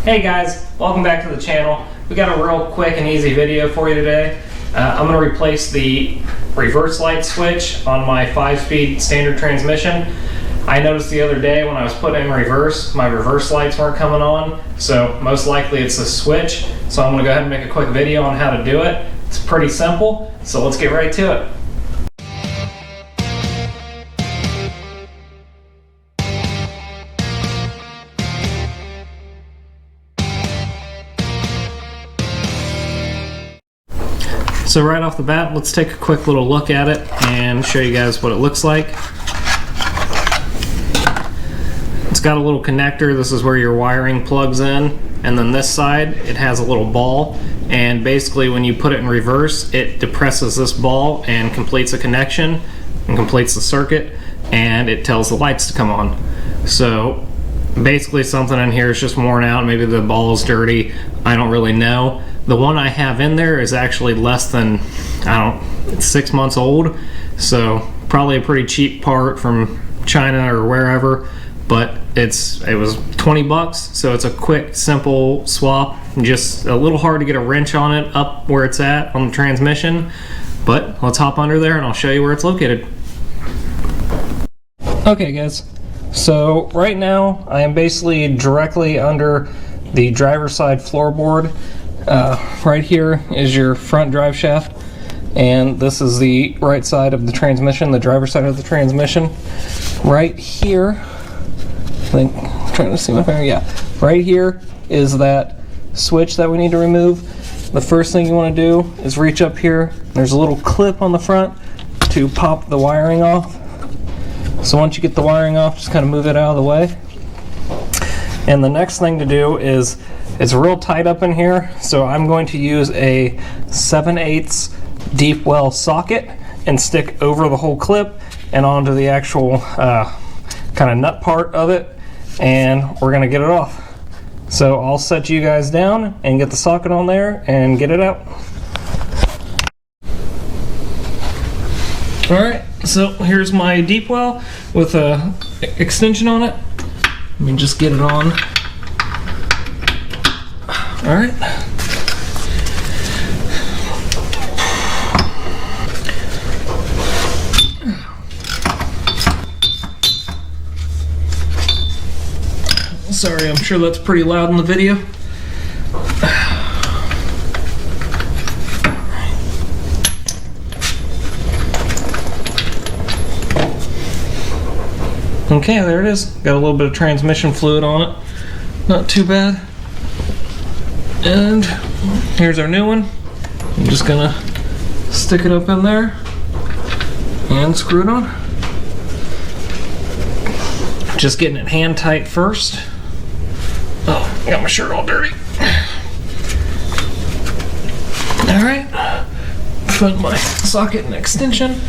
Hey guys, welcome back to the channel. We got a real quick and easy video for you today. I'm going to replace the reverse light switch on my 5-speed standard transmission. I noticed the other day when I was putting in reverse, my reverse lights weren't coming on, so most likely it's the switch. So I'm going to go ahead and make a quick video on how to do it. It's pretty simple, so let's get right to it. So right off the bat, let's take a quick little look at it and show you guys what it looks like. It's got a little connector. This is where your wiring plugs in, and then this side it has a little ball, and basically when you put it in reverse it depresses this ball and completes a connection and completes the circuit, and it tells the lights to come on. So basically something in here is just worn out, maybe the ball is dirty, I don't really know. The one I have in there is actually less than, it's 6 months old, so probably a pretty cheap part from China or wherever, but it was 20 bucks, so it's a quick, simple swap. Just a little hard to get a wrench on it up where it's at on the transmission, but let's hop under there and I'll show you where it's located. Okay guys, so right now I am basically directly under the driver's side floorboard. Right here is your front drive shaft, and this is the right side of the transmission, the driver's side of the transmission. Right here, I'm trying to see my finger, yeah. Right here is that switch that we need to remove. The first thing you want to do is reach up here. There's a little clip on the front to pop the wiring off. So once you get the wiring off, just kind of move it out of the way. And the next thing to do is, it's real tight up in here, so I'm going to use a 7/8 deep well socket and stick over the whole clip and onto the actual kind of nut part of it, and we're going to get it off. So I'll set you guys down and get the socket on there and get it out. Alright, so here's my deep well with a extension on it. Let me just get it on. Alright. Sorry, I'm sure that's pretty loud in the video. Okay, there it is. Got a little bit of transmission fluid on it. Not too bad. And here's our new one. I'm just gonna stick it up in there and screw it on. Just getting it hand tight first. Oh, got my shirt all dirty. Alright, put my socket and extension.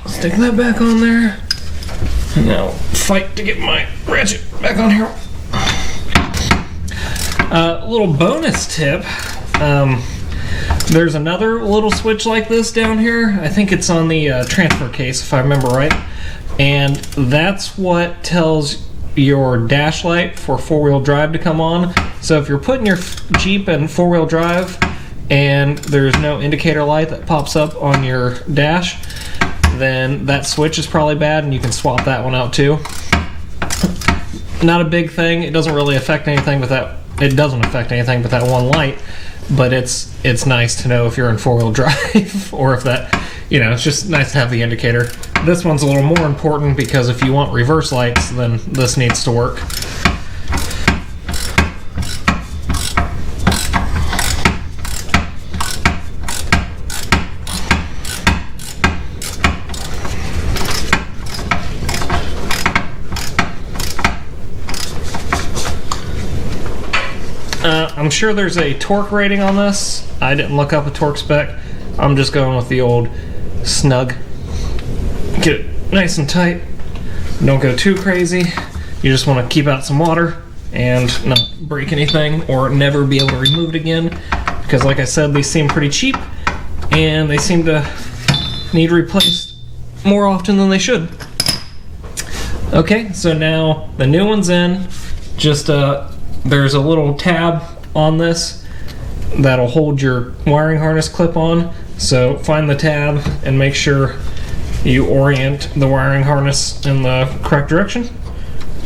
Stick that back on there. And now fight to get my ratchet back on here. Little bonus tip, there's another little switch like this down here. I think it's on the transfer case if I remember right, and that's what tells your dash light for 4-wheel drive to come on. So if you're putting your Jeep in 4-wheel drive and there's no indicator light that pops up on your dash, then that switch is probably bad and you can swap that one out too. Not a big thing, it doesn't really affect anything with that. It doesn't affect anything but that one light, but it's nice to know if you're in 4-wheel drive or if that, it's just nice to have the indicator. This one's a little more important because if you want reverse lights, then this needs to work. I'm sure there's a torque rating on this. I didn't look up a torque spec. I'm just going with the old snug. Get it nice and tight. Don't go too crazy. You just want to keep out some water and not break anything or never be able to remove it again. Because like I said, these seem pretty cheap and they seem to need replaced more often than they should. Okay, so now the new one's in. just there's a little tab on this that'll hold your wiring harness clip on. So find the tab and make sure you orient the wiring harness in the correct direction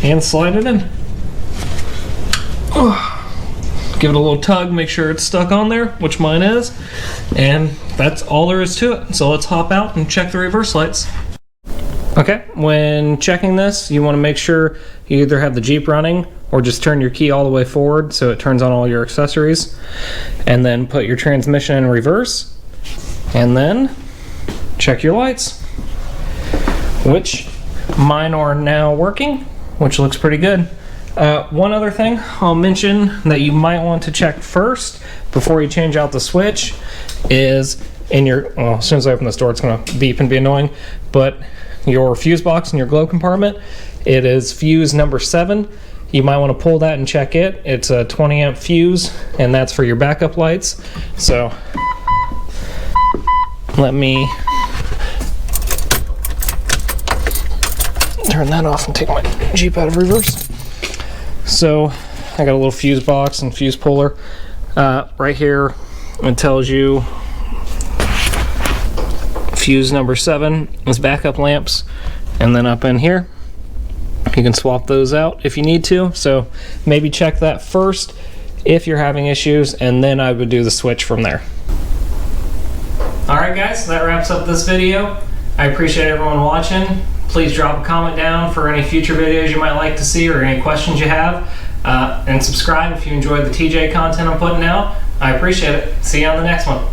and slide it in. Give it a little tug, make sure it's stuck on there, which mine is, and that's all there is to it. So let's hop out and check the reverse lights. Okay, when checking this, you want to make sure you either have the Jeep running or just turn your key all the way forward so it turns on all your accessories, and then put your transmission in reverse, and then check your lights, which mine are now working, which looks pretty good. One other thing I'll mention that you might want to check first before you change out the switch is in your, well, as soon as I open this door it's going to beep and be annoying, but your fuse box in your glow compartment, it is fuse number 7. You might want to pull that and check it. It's a 20 amp fuse, and that's for your backup lights. So let me turn that off and take my Jeep out of reverse. So I got a little fuse box and fuse puller. Right here it tells you fuse number 7 is backup lamps, and then up in here you can swap those out if you need to. So maybe check that first if you're having issues, and then I would do the switch from there. Alright guys, so that wraps up this video. I appreciate everyone watching. Please drop a comment down for any future videos you might like to see or any questions you have. And subscribe if you enjoyed the TJ content I'm putting out. I appreciate it. See you on the next one.